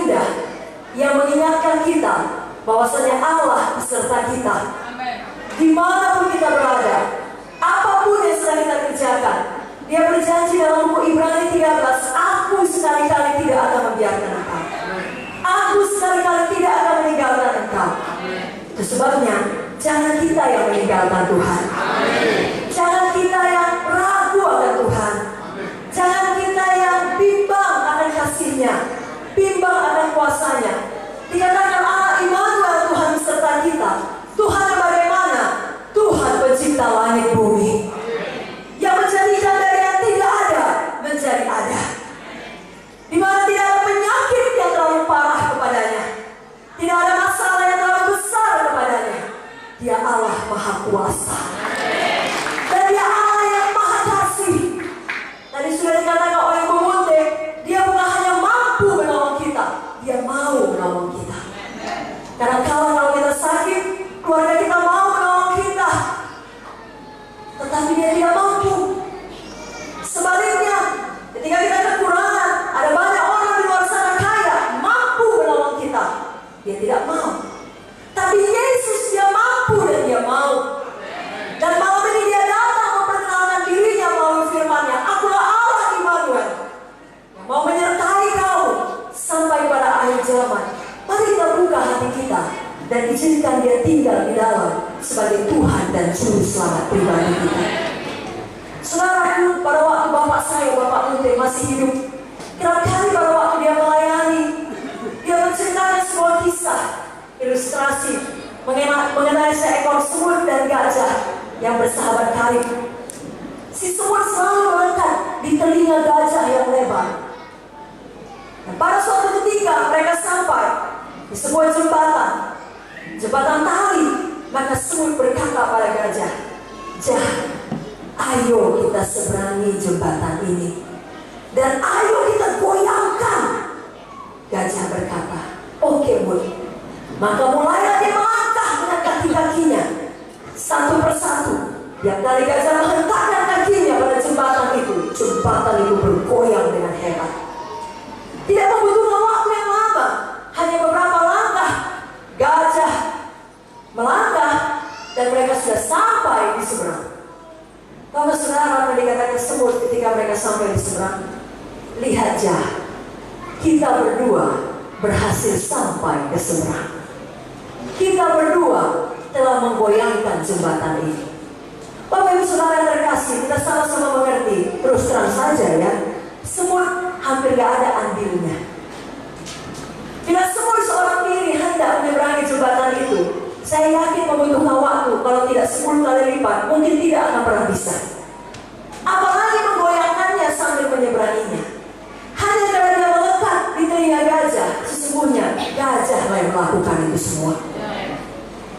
indah yang mengingatkan kita bahwasanya Allah beserta kita. Dimanapun kita berada, apapun yang sedang kita kerjakan, Dia berjanji dalam buku Ibrani 13, aku sekali-kali tidak akan membiarkan engkau. Aku sekali-kali tidak akan meninggalkan engkau. Itu sebabnya jangan kita yang meninggalkan Tuhan. Jangan kita yang ragu akan Tuhan. Jangan kita yang bimbang akan kasih-Nya, bimbang akan kuasa-Nya. Dikatakan Allah Immanuel, Tuhan beserta kita. Tuhan yang bagaimana? Tuhan pencipta langit bumi, yang menjadikan dari yang tidak ada menjadi ada. Di mana tidak ada penyakit yang terlalu parah kepadanya, tidak ada masalah yang terlalu besar kepadanya. Dia Allah Maha Kuasa, dan Dia Allah yang Maha Kasih. Tadi sudah dikatakan oleh Bu Munte, Dia bukan hanya mampu menolong kita, Dia mau menolong kita. Karena kalau kita sakit, keluarga kita mau menolong kita, tetapi Dia tidak mampu. Sebaliknya, ketika kita kekurangan, ada banyak orang di luar sana kaya, mampu menolong kita, Dia tidak mau. Tapi Yesus Dia mampu dan Dia mau. Dan malam ini Dia datang memperkenalkan diri-Nya melalui firman-Nya. Akulah Allah Immanuel, yang mau menyertai kamu sampai pada akhir zaman. Mari kita buka hati kita dan izinkan Dia tinggal di dalam sebagai Tuhan dan Juru Selamat pribadi kita. Saudaraku, pada waktu bapak saya, Bapak Munte masih hidup, kerap kali pada waktu dia melayani, dia menceritakan sebuah kisah ilustrasi mengenai seekor semut dan gajah yang bersahabat karib. Si semut selalu melekat di telinga gajah yang lebar. Dan pada suatu ketika mereka sampai di sebuah jembatan tali, maka semut berkata pada gajah, ayo kita seberangi jembatan ini, dan ayo kita goyangkan. Gajah berkata, oke Mut. Maka mulailah dia melangkah dengan kaki-kakinya satu persatu. Tiap kali gajah menghentakkan kakinya pada jembatan itu bergoyang dengan hebat. Tidak membutuhkan waktu yang lama, hanya beberapa langkah gajah melangkah dan mereka sudah sampai di seberang. Kalau saudara dikatakan semut ketika mereka sampai di seberang, lihat kita berdua berhasil sampai ke seberang. Kita berdua telah menggoyangkan jembatan ini. Bapak Ibu Saudara yang terkasih, kita sama-sama mengerti. Terus terang saja ya, semut hampir gak ada andilnya. Bila semut seorang diri hendak menyeberangi jembatan itu, saya yakin membutuhkan waktu, kalau tidak 10 kali lipat, mungkin tidak akan pernah bisa. Apalagi menggoyangkannya sambil menyeberanginya. Hanya karena dia melekat di telinga gajah, sesungguhnya gajah yang melakukan itu semua.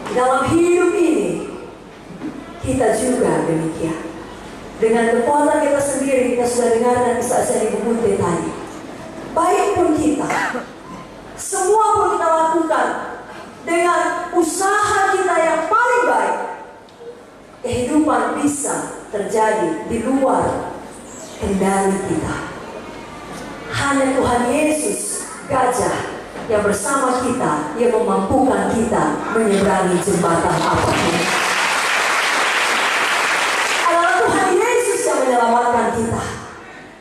Dalam hidup ini, kita juga demikian. Dengan kekuatan kita sendiri, kita sudah dengarkan kesaksian Ibu Munte tadi. Baik pun kita, semua pun kita lakukan dengan usaha kita yang paling baik, kehidupan bisa terjadi di luar kendali kita. Hanya Tuhan Yesus, gajah yang bersama kita, yang memampukan kita menyeberangi jembatan apapun. Adalah Tuhan Yesus yang menyelamatkan kita.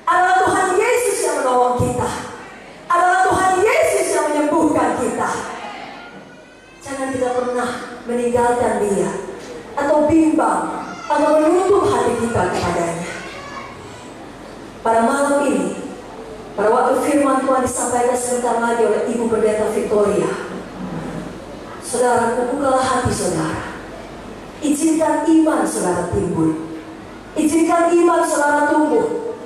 Adalah Tuhan Yesus yang menolong kita. Adalah Tuhan Yesus yang menyembuhkan kita. Jangan kita pernah meninggalkan Dia, atau bimbang, atau menutup hati kita kepadanya. Pada malam ini, pada waktu firman Tuhan disampaikan sebentar lagi oleh Ibu Pendeta Victoria, saudara, bukalah hati saudara. Izinkan iman saudara timbul. Izinkan iman saudara tumbuh.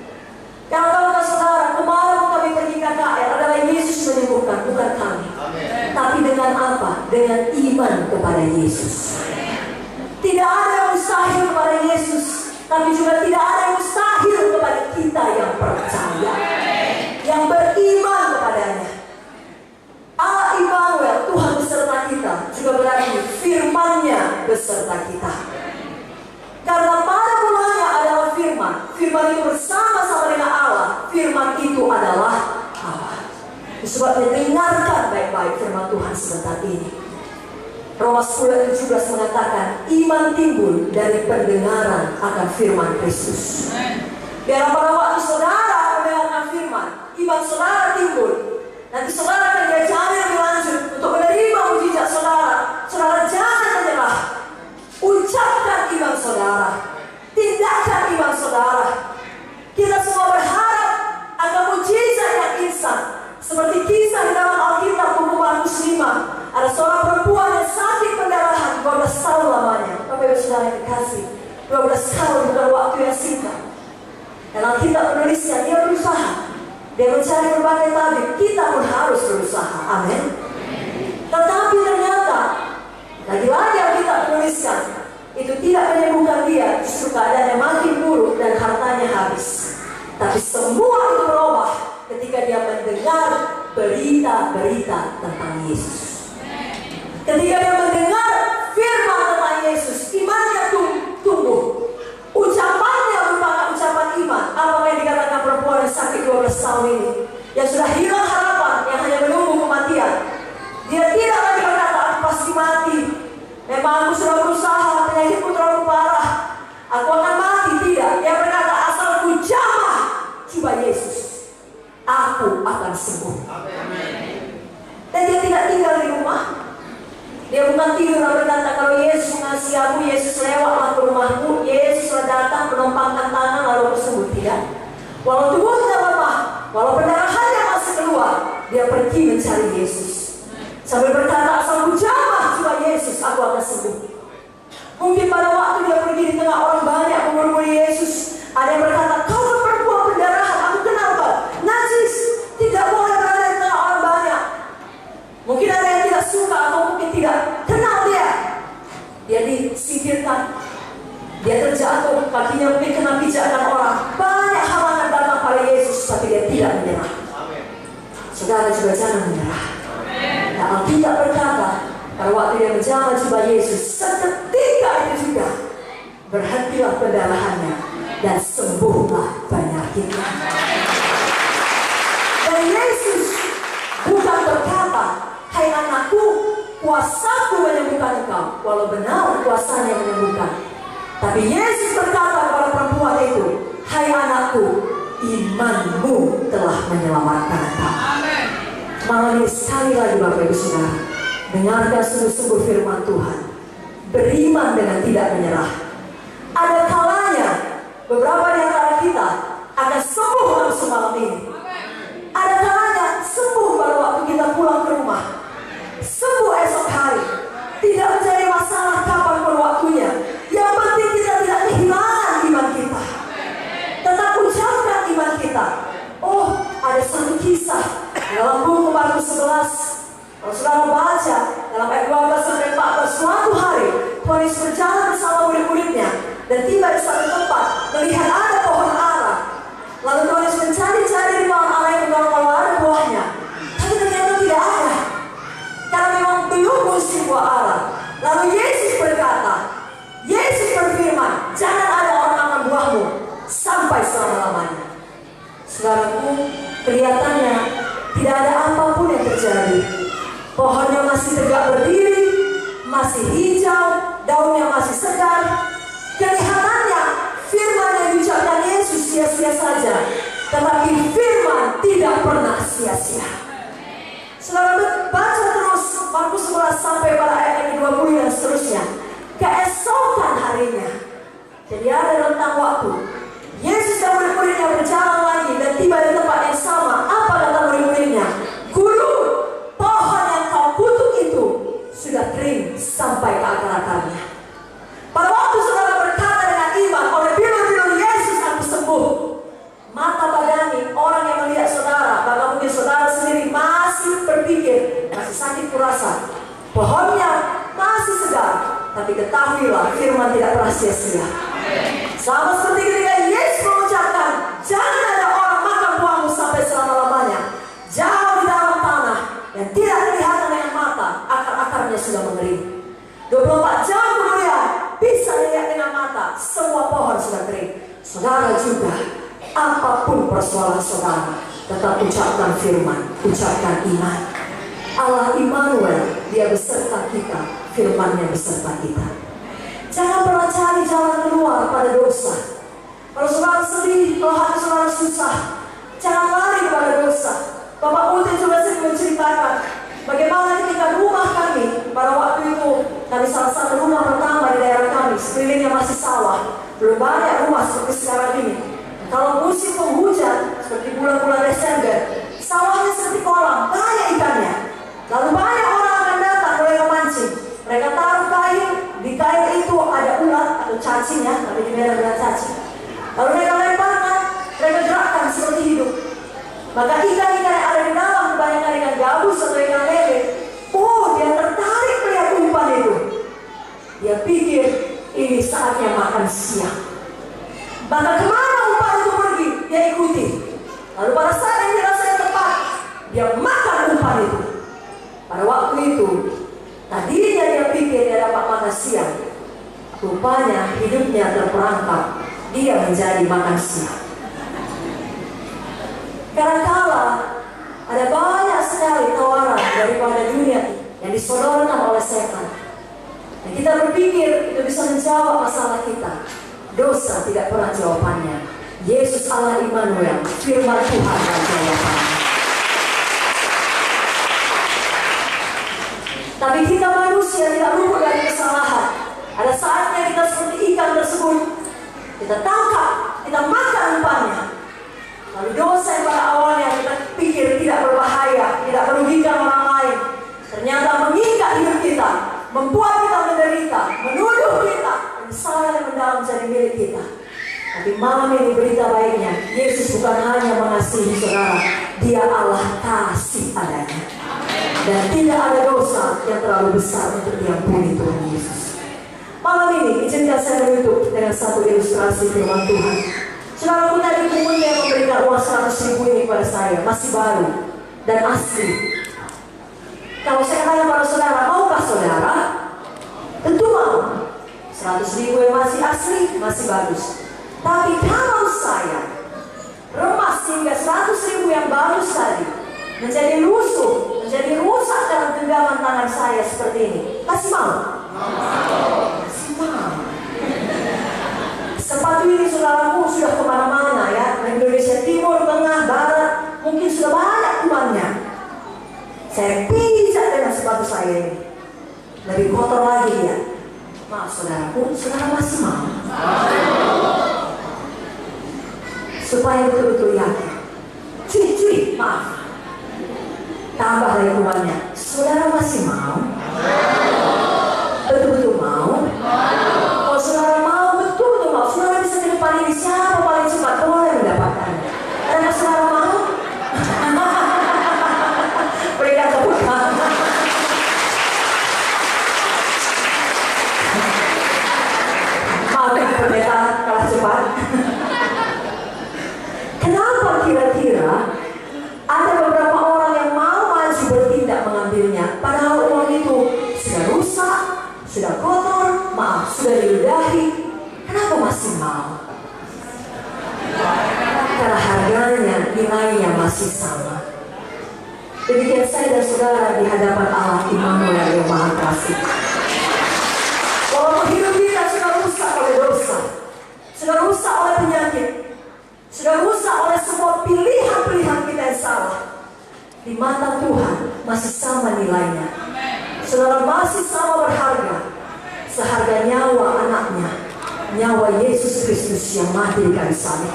Karena tahukah saudara, kemarin kami pergi KKR adalah Yesus menyembuhkan, bukan kami. Amen. Tapi dengan apa? Dengan iman kepada Yesus. Tidak ada yang mustahil kepada Yesus, tapi juga tidak ada yang mustahil kepada kita yang percaya, yang beriman kepadanya. Allah Immanuel, Tuhan beserta kita, juga berarti firman-Nya beserta kita. Karena pada mulanya adalah firman. Firman itu bersama-sama dengan Allah. Firman itu adalah Allah. Sebabnya dengarkan baik-baik firman Tuhan sebentar ini. Roma 10:17 mengatakan, iman timbul dari pendengaran akan firman Kristus. Biar pada waktu saudara mendengarkan firman, iman saudara timbul. Nanti saudara akan diajari lebih lanjut untuk menerima mujizat saudara. Saudara jangan menyerah. Ucapkan iman saudara, tindakan iman saudara. Kita semua berharap akan mujizat yang instan. Seperti kisah di dalam Alkitab buku Markus 5. Ada seorang perempuan yang sakit pendarahan 12 tahun lamanya. Bapak Ibu Saudara yang dikasih, 12 tahun bukan waktu yang singkat. Dan Alkitab menulisnya, dia berusaha. Dia mencari berbagai tabib. Kita pun harus berusaha. Amin. Tetapi ternyata lagi-lagi Alkitab menuliskan, itu tidak menyembuhkan dia. Justru keadaannya makin buruk dan hartanya habis. Tapi semua itu berubah ketika dia mendengar berita-berita tentang Yesus. Ketika dia mendengar firman tentang Yesus, imannya tumbuh. Ucapannya merupakan ucapan iman. Apa yang dikatakan perempuan yang sakit 12 tahun ini, yang sudah hilang harapan, yang hanya menunggu kematian. Dia tidak lagi berkata, aku pasti mati. Memang aku sudah berusaha, penyakitku terlalu parah, aku akan mati. Tidak, dia berkata, asal ku jamah coba Yesus, aku akan sembuh. Dan dia tidak tinggal di rumah. Dia bukan tidur dan berkata, kalau Yesus mengasihi aku, Yesus lewatlah ke rumahku, Yesus datang menumpangkan tangan lalu sembuh. Tidak. Walau tubuhnya lemah, walau pendarahannya masih keluar, dia pergi mencari Yesus. Sambil berkata, asal ku jamah coba Yesus, aku akan sembuh. Mungkin pada waktu dia pergi di tengah orang banyak mengumpuli Yesus, ada yang berkata, kau kan perempuan pendarahan, aku kenal kau, najis, tidak boleh berada di tengah orang banyak. Mungkin ada yang tidak suka atau mungkin tidak kenal dia. Dia disingkirkan, dia terjatuh, kakinya mungkin kena pijakan orang. Banyak halangan datang pada Yesus, tapi dia tidak menyerah. Saudara juga jangan menyerah. Nah, Alkitab berkata, pada waktu dia menjamah jubah Yesus, seketika itu juga berhentilah pendarahannya dan sembuhlah penyakitnya. Dan Yesus bukan berkata, hai anakku, kuasaku menyembuhkan engkau, walau benar kuasanya menyembuhkan. Tapi Yesus berkata kepada perempuan itu, hai anakku, imanmu telah menyelamatkan engkau. Malam ini sekali lagi Bapak Ibu Saudara, dengarkan sungguh-sungguh firman Tuhan. Beriman dengan tidak menyerah. Ada kalanya beberapa di antara kita akan sembuh dalam semalam ini. Ada kalanya sembuh pada waktu kita pulang ke rumah, sembuh esok hari. Tidak menjadi masalah kapanpun waktunya. Yang penting kita tidak kehilangan iman kita. Tetap ucapkan iman kita. Oh, ada satu kisah dalam buku Markus 11. Kalau saudara baca dalam ayat 12 sampai 14, suatu hari Tuhan Yesus berjalan bersama murid-muridnya dan tiba di satu tempat, melihat ada pohon ara. Lalu Tuhan Yesus mencari-cari di pohon ara itu kalau ada buahnya, tapi ternyata tidak ada, karena memang belum musim buah ara. Lalu Yesus berkata, Yesus berfirman, jangan ada orang makan buahmu sampai selama-lamanya. Saudaraku, kelihatannya tidak ada apapun yang terjadi. Pohonnya masih tegak berdiri, masih hijau, daunnya masih segar. Kelihatannya firman yang diucapkan Yesus sia-sia saja, tetapi firman tidak pernah sia-sia. Saudara baca terus Markus 11 sampai pada ayat 20 dan seterusnya. Keesokan harinya, jadi ada rentang waktu, Yesus dan murid-muridnya berjalan lagi dan tiba di tempat yang sama. Apa kata murid-muridnya? Guru, pohon yang kau kutuk itu sudah kering sampai ke akar-akarnya. Pada waktu saudara berkata dengan iman, oleh bilur-bilur Yesus aku sembuh, mata badani orang yang melihat saudara, bahkan mungkin saudara sendiri masih berpikir, masih sakit kurasa, pohonnya masih segar, tapi ketahuilah firman tidak pernah sia-sia. Sama seperti ketika Yesus mengucapkan, jangan ada orang makan buahmu sampai selama-lamanya. Jauh di dalam tanah yang tidak kelihatan dengan mata, akar-akarnya sudah mengering. 24 jam kemudian bisa dilihat dengan mata, semua pohon sudah kering. Saudara juga, apapun persoalan saudara, Tetap ucapkan firman, ucapkan iman. Allah Immanuel, Dia beserta kita, firman-Nya beserta kita. Jangan pernah cari jalan keluar pada dosa. Kalau saudara sedih, kalau hati saudara susah, jangan lari kepada dosa. Bapak Uti juga sering menceritakan bagaimana ketika rumah kami, pada waktu itu kami salah satu rumah pertama di daerah kami, sekelilingnya masih sawah, belum banyak rumah seperti sekarang ini. Kalau musim penghujan seperti bulan-bulan Desember, sawahnya seperti kolam, banyak ikannya. Lalu banyak orang akan datang mereka mancing. Mereka taruh kayu, di kayu itu ada ulat atau cacing ya, tapi di Medan ada cacing. Lalu mereka lemparkan, mereka gerakkan seperti hidup. Maka ikan-ikan yang ada di dalam, kebanyakan ikan gabus atau ikan lele, dia tertarik melihat umpan itu. Dia pikir ini saatnya makan siang. Maka kemana umpan itu pergi, dia ikuti. Lalu pada saat yang dirasa tepat, dia makan umpan itu. Pada waktu itu, tadinya dia pikir dia dapat makan siang. Rupanya hidupnya terperangkap, dia menjadi makan siang. Kadang-kala ada banyak sekali tawaran daripada dunia yang disodorkan oleh setan. Dan kita berpikir itu bisa menjawab masalah kita. Dosa tidak pernah jawabannya. Yesus Allah Immanuel, firman Tuhan yang jawabannya. Tapi kita manusia tidak luput dari kesalahan. Ada saatnya kita seperti ikan tersebut. Kita tangkap, kita makan umpannya. Lalu dosa yang pada awalnya kita pikir tidak berbahaya, tidak merugikan orang lain, ternyata mengikat hidup kita, membuat kita menderita, menuduh kita, dan salah yang mendalam jadi milik kita. Tapi malam ini berita baiknya, Yesus bukan hanya mengasihi saudara, Dia Allah kasih adanya. Dan tidak ada dosa yang terlalu besar untuk diampuni Tuhan Yesus. Malam ini izinkan saya menutup dengan satu ilustrasi firman Tuhan. Saudara pun tadi pungut yang memberikan uang 100.000 ini kepada saya, masih baru dan asli. Kalau saya tanya pada saudara, maukah saudara? Tentu mau. 100.000 yang masih asli, masih bagus. Tapi kalau saya remas hingga 100.000 yang bagus tadi menjadi lusuh, menjadi rusak dalam genggaman tangan saya seperti ini, masih mau? Masih mau. Sepatu ini saudaraku sudah kemana-mana ya, Indonesia Timur, Tengah, Barat, mungkin sudah banyak uangnya. Saya pijak dengan sepatu saya ini, lebih kotor lagi ya. Maaf saudaraku, saudara masih mau? Supaya betul-betul yakin. Cuy, maaf. Tambah lagi uangnya. Saudara masih mau? Betul-betul mau? Kalau saudara mau, betul-betul mau. Saudara bisa ke depan ini, siapa paling cepat boleh mendapatkannya. Karena saudara mau? Berikan tepuk tangan. Maafkan pendeta kalah cepat. Kenapa kira-kira ada beberapa orang yang mau maju bertindak mengambilnya, padahal uang itu sudah rusak, sudah kotor, sudah diludahi? Kenapa masih mau? Karena harganya, nilainya masih sama. Demikian saya dan saudara di hadapan Allah Immanuel yang Maha Kasih. Walaupun hidup kita sudah rusak oleh dosa, sudah rusak oleh penyakit, sudah rusak oleh semua pilihan-pilihan kita yang salah, di mata Tuhan masih sama nilainya. Saudara masih sama berharga, seharga nyawa anaknya, nyawa Yesus Kristus yang mati di kayu salib.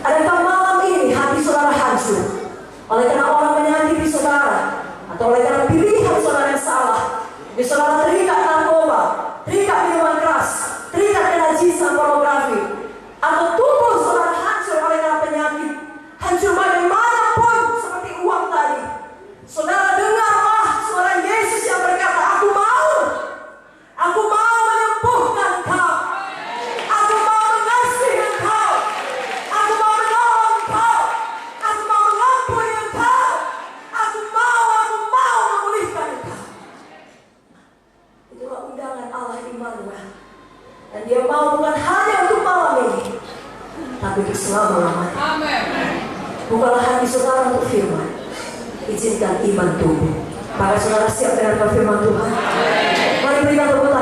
Adakah malam ini hati saudara hancur oleh karena orang menyakiti saudara, atau oleh karena pilihan saudara yang salah? Di saudara terikat narkoba, terikat minuman keras, terikat kenajisan pornografi, atau tubuh saudara hancur oleh karena penyakit, hancur bagaimanapun seperti uang tadi. Saudara dengarlah suara Yesus yang berkata, aku mau menyembuhkan kau, aku mau mengasihi engkau, aku mau menolong engkau, aku mau mengampuni engkau, aku mau memulihkan engkau. Itulah undangan Allah Immanuel. Dan Dia mau bukan hanya untuk malam ini, tapi untuk selama-lamanya. Bukalah hati saudara untuk firman. Izinkan iman tumbuh. Maka saudara siap dengan firman Tuhan. Mari berikan tepuk